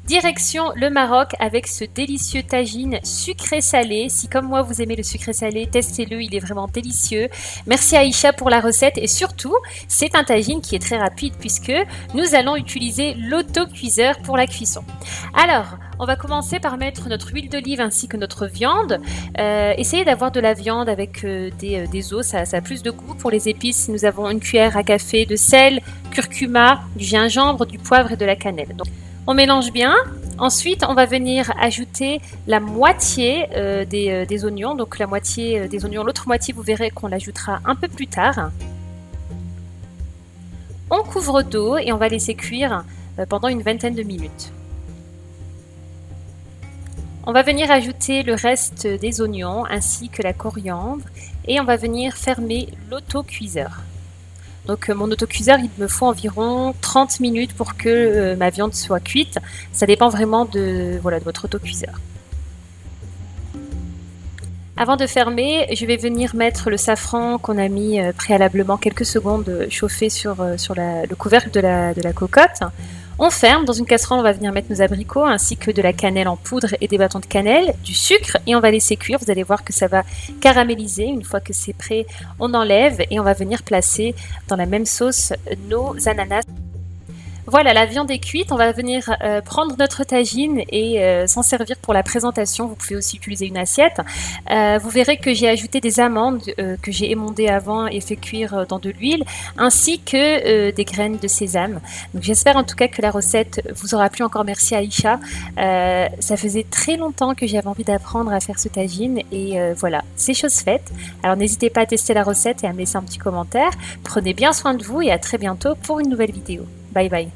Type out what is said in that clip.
Direction le Maroc avec ce délicieux tagine sucré-salé. Si comme moi vous aimez le sucré-salé, testez-le, il est vraiment délicieux. Merci à Aïcha pour la recette et surtout, c'est un tagine qui est très rapide puisque nous allons utiliser l'autocuiseur pour la cuisson. Alors, on va commencer par mettre notre huile d'olive ainsi que notre viande. Essayez d'avoir de la viande avec des os, ça a plus de goût. Pour les épices, nous avons une cuillère à café de sel, curcuma, du gingembre, du poivre et de la cannelle. Donc, on mélange bien. Ensuite, on va venir ajouter la moitié des oignons. Donc la moitié des oignons, l'autre moitié, vous verrez qu'on l'ajoutera un peu plus tard. On couvre d'eau et on va laisser cuire pendant une vingtaine de minutes. On va venir ajouter le reste des oignons ainsi que la coriandre et on va venir fermer l'autocuiseur. Donc mon autocuiseur, il me faut environ 30 minutes pour que ma viande soit cuite. Ça dépend vraiment de votre autocuiseur. Avant de fermer, je vais venir mettre le safran qu'on a mis préalablement quelques secondes chauffer sur le couvercle de la cocotte. On ferme. Dans une casserole, on va venir mettre nos abricots ainsi que de la cannelle en poudre et des bâtons de cannelle, du sucre et on va laisser cuire. Vous allez voir que ça va caraméliser. Une fois que c'est prêt, on enlève et on va venir placer dans la même sauce nos ananas. Voilà, la viande est cuite. On va venir prendre notre tagine et s'en servir pour la présentation. Vous pouvez aussi utiliser une assiette. Vous verrez que j'ai ajouté des amandes que j'ai émondées avant et fait cuire dans de l'huile, ainsi que des graines de sésame. Donc j'espère en tout cas que la recette vous aura plu. Encore merci à Aïcha. Ça faisait très longtemps que j'avais envie d'apprendre à faire ce tagine et voilà, c'est chose faite. Alors n'hésitez pas à tester la recette et à me laisser un petit commentaire. Prenez bien soin de vous et à très bientôt pour une nouvelle vidéo. Bye bye.